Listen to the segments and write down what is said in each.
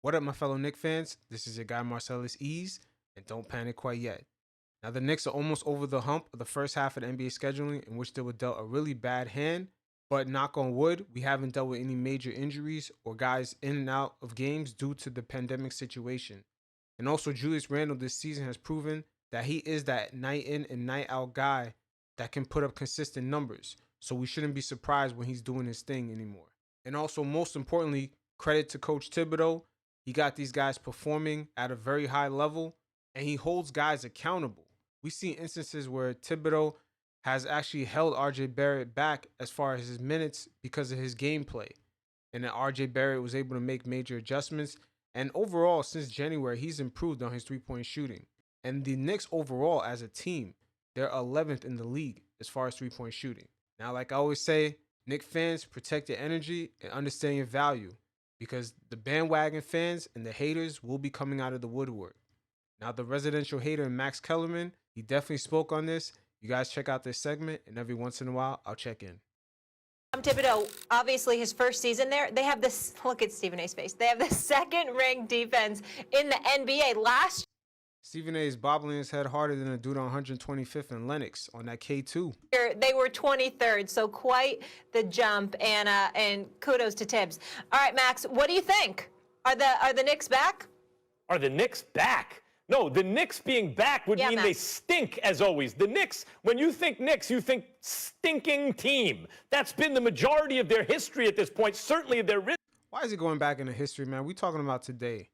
What up, my fellow Knicks fans? This is your guy Marcellus Ease, and don't panic quite yet. Now, the Knicks are almost over the hump of the first half of the NBA scheduling, in which they were dealt a really bad hand. But knock on wood, we haven't dealt with any major injuries or guys in and out of games due to the pandemic situation. And also, Julius Randle this season has proven that he is that night in and night out guy that can put up consistent numbers. So we shouldn't be surprised when he's doing his thing anymore. And also, most importantly, credit to Coach Thibodeau. He got these guys performing at a very high level, and he holds guys accountable. We see instances where Thibodeau has actually held RJ Barrett back as far as his minutes because of his gameplay. And then RJ Barrett was able to make major adjustments. And overall, since January, he's improved on his three-point shooting. And the Knicks overall as a team, they're 11th in the league as far as three-point shooting. Now, like I always say, Knicks fans, protect your energy and understand your value, because the bandwagon fans and the haters will be coming out of the woodwork. Now, the residential hater, Max Kellerman, he definitely spoke on this. You guys check out this segment, and every once in a while, I'll check in. Tom Thibodeau, obviously his first season there, they have this, look at Stephen A's face, they have the second-ranked defense in the NBA. Last Stephen A is bobbling his head harder than a dude on 125th and Lennox on that K2. year, they were 23rd, so quite the jump, and kudos to Tibbs. All right, Max, what do you think? Are the Knicks back? Are the Knicks back? No, the Knicks being back would mean Max. they stink, as always. The Knicks, when you think Knicks, you think stinking team. That's been the majority of their history at this point, certainly of their... Why is he going back into history, man? We talking about today.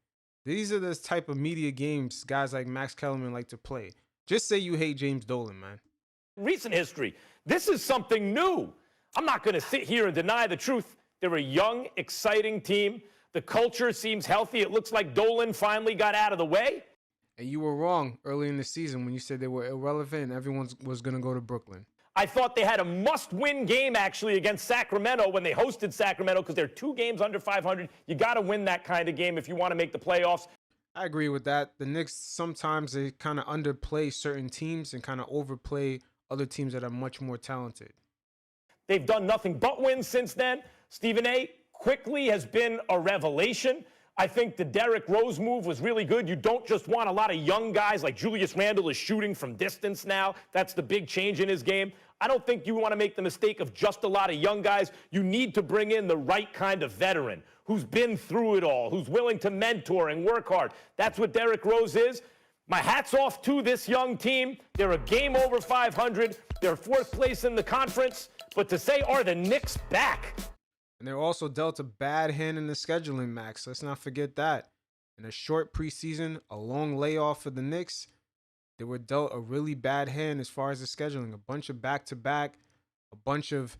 These are the type of media games guys like Max Kellerman like to play. Just say you hate James Dolan, man. Recent history. This is something new. I'm not going to sit here and deny the truth. They're a young, exciting team. The culture seems healthy. It looks like Dolan finally got out of the way. And you were wrong early in the season when you said they were irrelevant and everyone was going to go to Brooklyn. I thought they had a must-win game, actually, against Sacramento when they hosted Sacramento, because they're 2 games under 500. You got to win that kind of game if you want to make the playoffs. I agree with that. The Knicks, sometimes they kind of underplay certain teams and kind of overplay other teams that are much more talented. They've done nothing but win since then. Stephen A. quickly has been a revelation. I think the Derrick Rose move was really good. You don't just want a lot of young guys like Julius Randle is shooting from distance now. That's the big change in his game. I don't think you want to make the mistake of just a lot of young guys. You need to bring in the right kind of veteran who's been through it all, who's willing to mentor and work hard. That's what Derrick Rose is. My hat's off to this young team. They're a game over 500. They're 4th place in the conference. But to say, are the Knicks back? And they're also dealt a bad hand in the scheduling, Max. Let's not forget that. In a short preseason, a long layoff for the Knicks, they were dealt a really bad hand as far as the scheduling. A bunch of back-to-back, a bunch of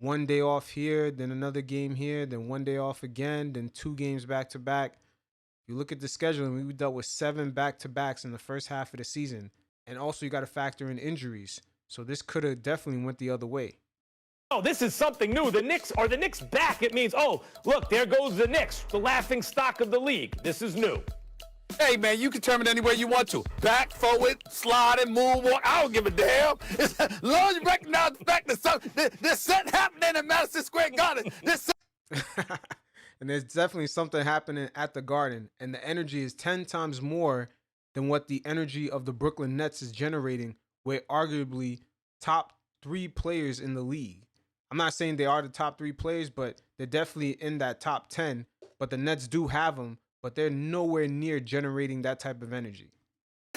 one day off here, then another game here, then one day off again, then 2 games back-to-back. If you look at the scheduling, we dealt with 7 back-to-backs in the first half of the season. And also, you got to factor in injuries. So this could have definitely went the other way. Oh, this is something new. The Knicks, are the Knicks back? It means, oh, look, there goes the Knicks, the laughing stock of the league. This is new. Hey, man, you can turn it any way you want to. Back, forward, slide, and move. I don't give a damn. As long as you recognize the fact that there's something happening in Madison Square Garden. And there's definitely something happening at the Garden. And the energy is 10 times more than what the energy of the Brooklyn Nets is generating with arguably top 3 players in the league. I'm not saying they are the top 3 players, but they're definitely in that top 10. But the Nets do have them, but they're nowhere near generating that type of energy.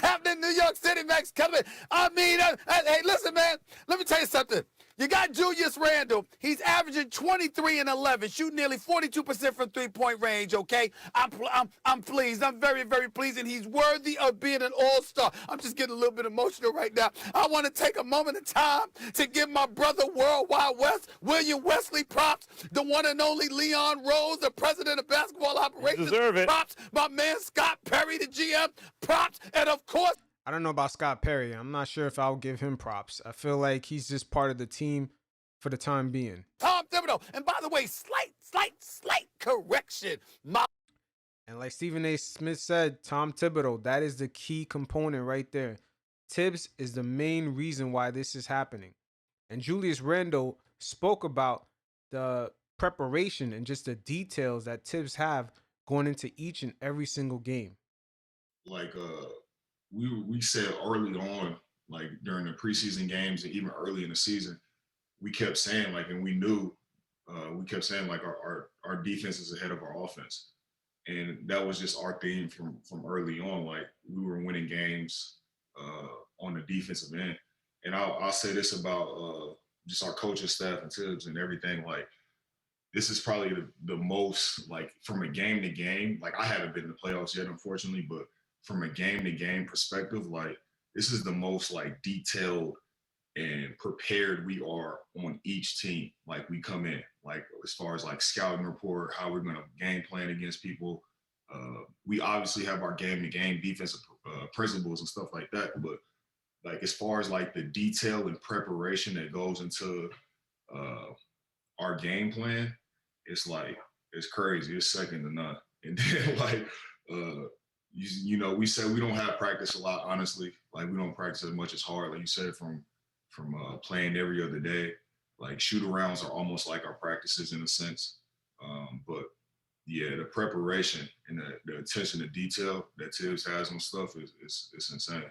Happening in New York City, Max Kellerman. I mean, hey, listen, man. Let me tell you something. You got Julius Randle. He's averaging 23 and 11, shooting nearly 42% from three-point range, okay? I'm pleased. I'm very, very pleased, and he's worthy of being an all-star. I'm just getting a little bit emotional right now. I want to take a moment of time to give my brother Worldwide West, William Wesley, props. The one and only Leon Rose, the president of basketball operations. Deserve it. Props. My man Scott Perry, the GM, props. And, of course, I don't know about Scott Perry. I'm not sure if I'll give him props. I feel like he's just part of the team for the time being. Tom Thibodeau. And by the way, slight correction. And like Stephen A. Smith said, Tom Thibodeau, that is the key component right there. Tibbs is the main reason why this is happening. And Julius Randle spoke about the preparation and just the details that Tibbs have going into each and every single game. Like we said early on, like during the preseason games and even early in the season, we kept saying like, and we knew we kept saying like our defense is ahead of our offense. And that was just our theme from early on. Like we were winning games on the defensive end. And I'll say this about just our coaching staff and Tibbs and everything. Like this is probably the most, like from a game to game, like I haven't been in the playoffs yet, unfortunately, but from a game to game perspective, like this is the most like detailed and prepared we are on each team. Like we come in, like as far as like scouting report, how we're going to game plan against people. We obviously have our game to game defensive principles and stuff like that, but like as far as like the detail and preparation that goes into our game plan, it's like it's crazy. It's second to none. And then like you know, we say we don't have practice a lot, honestly. Like we don't practice as much as hard, like you said, from playing every other day. Like shoot-arounds are almost like our practices in a sense. But yeah, the preparation and the attention to detail that Tibbs has on stuff is insane.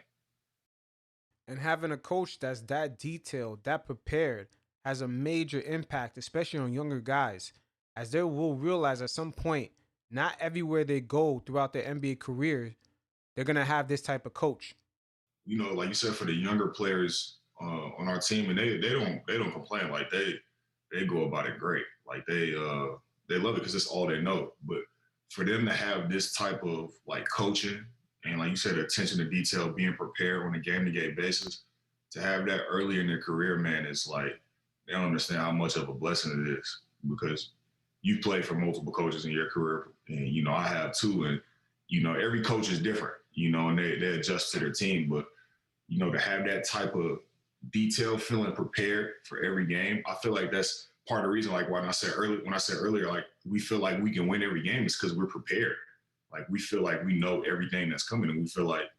And having a coach that's that detailed, that prepared, has a major impact, especially on younger guys, as they will realize at some point, not everywhere they go throughout their NBA career, they're going to have this type of coach. You know, like you said, for the younger players on our team, and they don't complain. Like they go about it great. Like they love it because it's all they know. But for them to have this type of like coaching and like you said, attention to detail, being prepared on a game-to-game basis, to have that early in their career, man, is like they don't understand how much of a blessing it is because you played for multiple coaches in your career, and you know I have too, and you know every coach is different, you know, and they adjust to their team, but you know to have that type of detail, feeling prepared for every game, I feel like that's part of the reason. Like when I said earlier, like we feel like we can win every game is because we're prepared. Like we feel like we know everything that's coming, and we feel like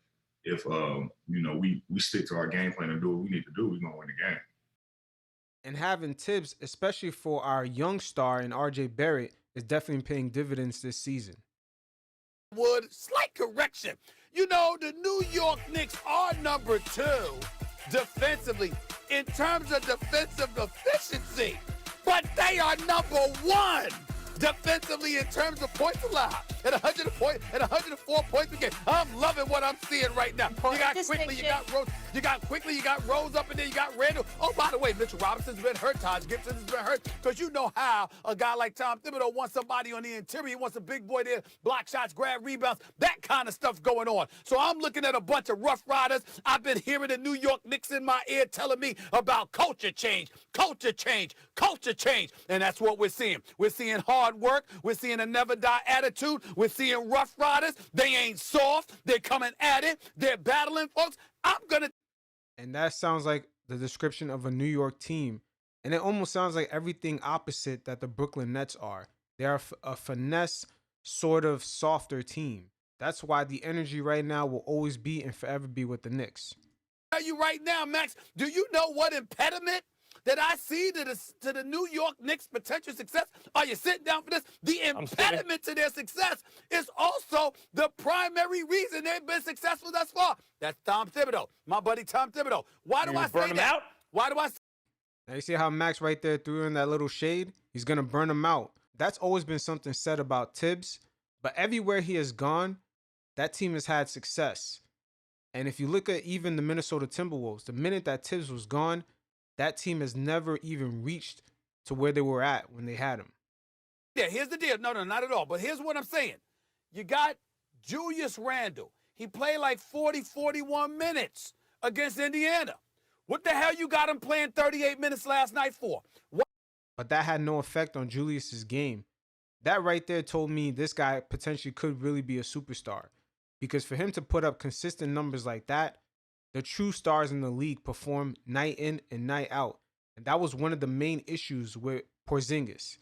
if you know we stick to our game plan and do what we need to do, we're gonna win the game. And having Tibbs, especially for our young star in RJ Barrett, is definitely paying dividends this season. Slight correction. You know, the New York Knicks are number 2 defensively in terms of defensive efficiency, but they are number 1 defensively in terms of points allowed at 104 points a game. I'm loving what I'm seeing right now. You got Quickly, you got Rose up in there, you got Randall. Oh, by the way, Mitchell Robinson's been hurt, Taj Gibson's been hurt, because you know how a guy like Tom Thibodeau wants somebody on the interior. He wants a big boy there, block shots, grab rebounds, that kind of stuff going on. So I'm looking at a bunch of rough riders. I've been hearing the New York Knicks in my ear telling me about culture change, and that's what we're seeing. We're seeing hard work. We're seeing a never die attitude. We're seeing rough riders. They ain't soft. They're coming at it. They're battling, folks. And that sounds like the description of a New York team. And it almost sounds like everything opposite that the Brooklyn Nets are. They are a finesse, sort of softer team. That's why the energy right now will always be and forever be with the Knicks. Tell you right now, Max, do you know what impediment that I see to the New York Knicks' potential success? Are you sitting down for this? The impediment to their success is also the primary reason they've been successful thus far. That's Tom Thibodeau, my buddy Tom Thibodeau. Why do I say that? Why do I say Now you see how Max right there threw in that little shade? He's going to burn him out. That's always been something said about Tibbs, but everywhere he has gone, that team has had success. And if you look at even the Minnesota Timberwolves, the minute that Tibbs was gone, that team has never even reached to where they were at when they had him. Yeah, here's the deal. No, not at all. But here's what I'm saying. You got Julius Randle. He played like 40, 41 minutes against Indiana. What the hell you got him playing 38 minutes last night for? What? But that had no effect on Julius's game. That right there told me this guy potentially could really be a superstar. Because for him to put up consistent numbers like that, the true stars in the league perform night in and night out. And that was one of the main issues with Porzingis.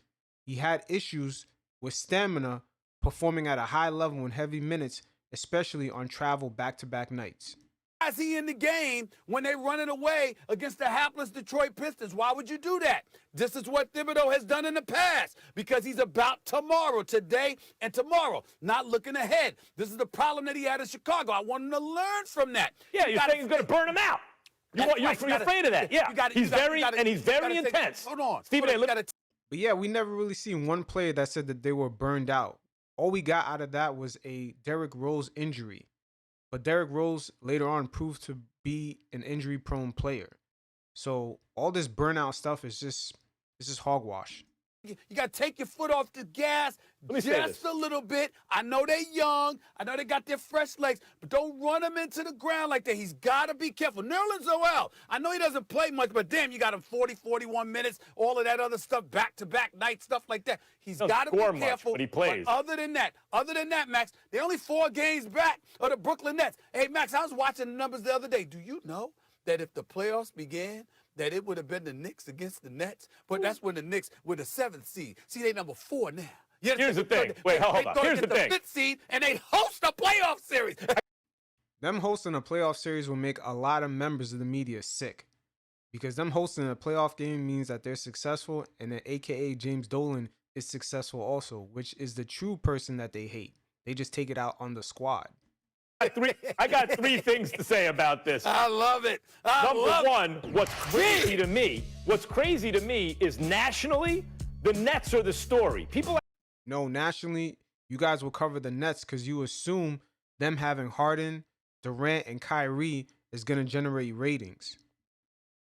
He had issues with stamina, performing at a high level in heavy minutes, especially on travel back-to-back nights. Is he in the game when they're running away against the hapless Detroit Pistons? Why would you do that? This is what Thibodeau has done in the past because he's about tomorrow, today and tomorrow, not looking ahead. This is the problem that he had in Chicago. I want him to learn from that. Yeah, you're saying he's going to burn him out. You're afraid of that. Yeah, he's very intense. Hold on. Stephen A. But yeah, we never really seen one player that said that they were burned out. All we got out of that was a Derrick Rose injury. But Derrick Rose later on proved to be an injury-prone player. So all this burnout stuff is just hogwash. You got to take your foot off the gas just a little bit. I know they're young. I know they got their fresh legs, but don't run them into the ground like that. He's got to be careful. Nerlens Noel, I know he doesn't play much, but damn, you got him 40, 41 minutes, all of that other stuff, back-to-back night stuff like that. He's got to be careful. But he plays. But other than that, Max, they're only 4 games back of the Brooklyn Nets. Hey, Max, I was watching the numbers the other day. Do you know that if the playoffs began, that it would have been the Knicks against the Nets? But that's when the Knicks were the 7th seed. See, they number 4 now. Here's the thing. Wait, hold on. Here's the thing. 5th seed, and they host a playoff series. Them hosting a playoff series will make a lot of members of the media sick. Because them hosting a playoff game means that they're successful, and then AKA James Dolan is successful also, which is the true person that they hate. They just take it out on the squad. I got 3 things to say about this. I love it. Number one, what's crazy to me is nationally, the Nets are the story. No, nationally, you guys will cover the Nets because you assume them having Harden, Durant, and Kyrie is going to generate ratings.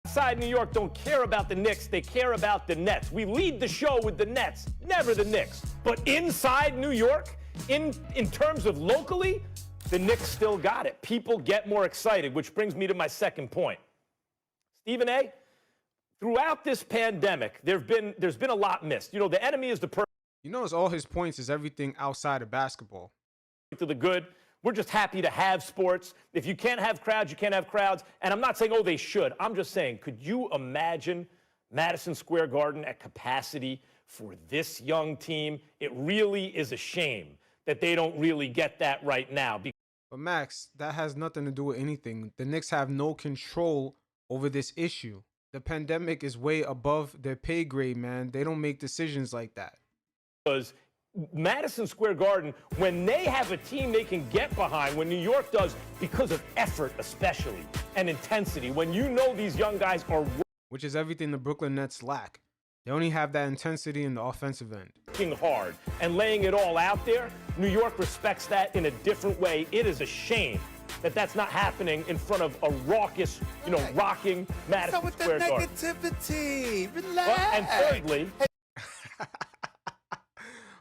Outside New York don't care about the Knicks. They care about the Nets. We lead the show with the Nets, never the Knicks. But inside New York, in terms of locally, the Knicks still got it. People get more excited, which brings me to my second point. Stephen A., throughout this pandemic, there's been a lot missed. You know, the enemy is the person. You notice all his points is everything outside of basketball. To the good. We're just happy to have sports. If you can't have crowds, you can't have crowds. And I'm not saying, oh, they should. I'm just saying, could you imagine Madison Square Garden at capacity for this young team? It really is a shame that they don't really get that right now. But Max, that has nothing to do with anything. The Knicks have no control over this issue. The pandemic is way above their pay grade, man. They don't make decisions like that. Because Madison Square Garden, when they have a team they can get behind, when New York does, because of effort especially, and intensity, when you know these young guys are which is everything the Brooklyn Nets lack. They only have that intensity in the offensive end. Working hard and laying it all out there, New York respects that in a different way. It is a shame that that's not happening in front of a raucous, rocking Madison Square Garden. Negativity? Relax. Well, and thirdly,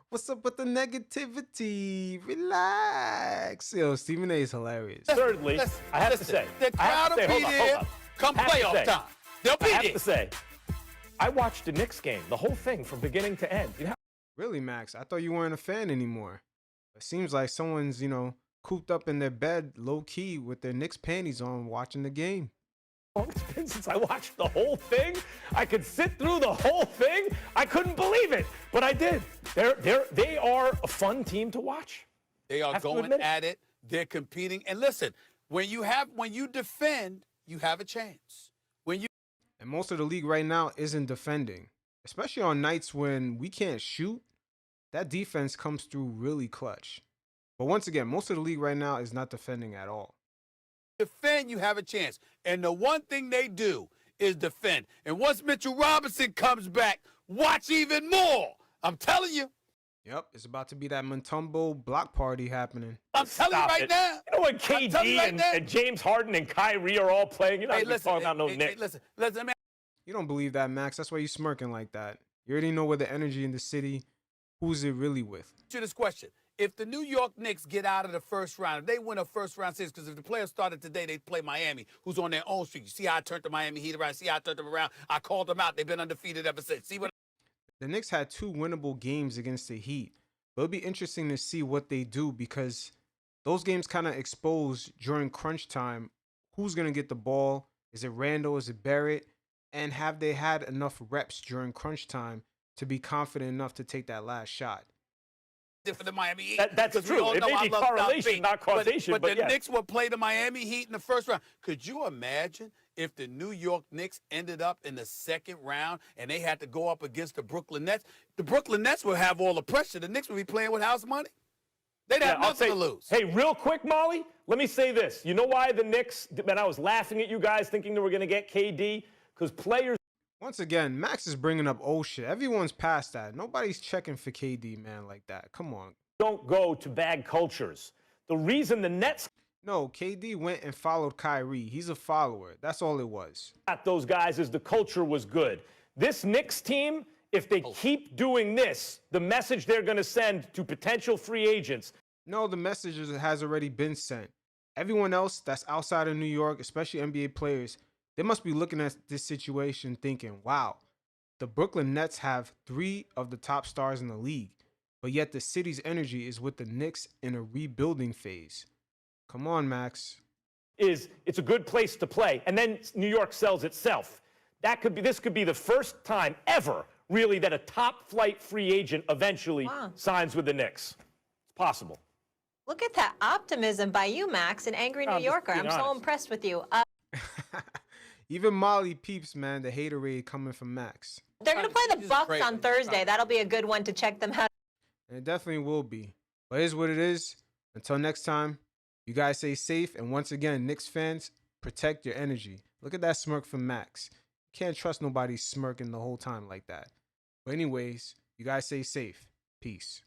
What's up with the negativity? Relax. Yo, Stephen A is hilarious. Thirdly, I have to say, the crowd will be there come playoff time. They'll be there. I have to say, I watched the Knicks game, the whole thing from beginning to end. You know? Really, Max? I thought you weren't a fan anymore. It seems like someone's, cooped up in their bed, low-key, with their Knicks panties on, watching the game. It's been since I watched the whole thing. I could sit through the whole thing. I couldn't believe it, but I did. They are a fun team to watch. They are going at it. They're competing. And listen, when you defend, you have a chance. And most of the league right now isn't defending, especially on nights when we can't shoot. That defense comes through really clutch. But once again, most of the league right now is not defending at all. Defend, you have a chance. And the one thing they do is defend. And once Mitchell Robinson comes back, watch even more. I'm telling you. Yep, it's about to be that Mutombo block party happening. I'm telling you right now. You know when KD and James Harden and Kyrie are all playing? You're not talking about no Knicks. Listen, man. You don't believe that, Max. That's why you're smirking like that. You already know where the energy in the city. Who's it really with? To this question. If the New York Knicks get out of the first round, if they win a first-round series, because if the players started today, they'd play Miami, who's on their own streak. You see how I turned the Miami Heat around? See how I turned them around? I called them out. They've been undefeated ever since. See what? The Knicks had 2 winnable games against the Heat. But it'll be interesting to see what they do because those games kind of expose during crunch time who's going to get the ball. Is it Randall? Is it Barrett? And have they had enough reps during crunch time to be confident enough to take that last shot? different than Miami Heat. That's because we true. all It know may I be love South correlation, Beach. not causation, But but the yeah. Knicks will play the Miami Heat in the first round. Could you imagine if the New York Knicks ended up in the second round and they had to go up against the Brooklyn Nets? The Brooklyn Nets would have all the pressure. The Knicks would be playing with house money. They'd have I'll nothing say, to lose. Hey, real quick, Molly, let me say this. You know why the Knicks, and I was laughing at you guys thinking they were going to get KD? Because players Once again, Max is bringing up old shit. Everyone's past that. Nobody's checking for KD, man, like that. Come on. don't go to bad cultures. The reason the Nets No, KD went and followed Kyrie. He's a follower. That's all it was. got those guys is the culture was good. This Knicks team, if they keep doing this, the message they're going to send to potential free agents. No, the message has already been sent. Everyone else that's outside of New York, especially NBA players, they must be looking at this situation thinking, wow, the Brooklyn Nets have 3 of the top stars in the league, but yet the city's energy is with the Knicks in a rebuilding phase. Come on, Max. It's a good place to play, and then New York sells itself. This could be the first time ever, really, that a top flight free agent eventually signs with the Knicks. It's possible. Look at that optimism by you, Max, an angry New I'm just Yorker. being I'm so honest. impressed with you. Even Molly peeps, man, the haterade coming from Max. They're going to play the He's Bucks great. on Thursday. That'll be a good one to check them out. And it definitely will be. But here's what it is. Until next time, you guys stay safe. And once again, Knicks fans, protect your energy. Look at that smirk from Max. You can't trust nobody smirking the whole time like that. But anyways, you guys stay safe. Peace.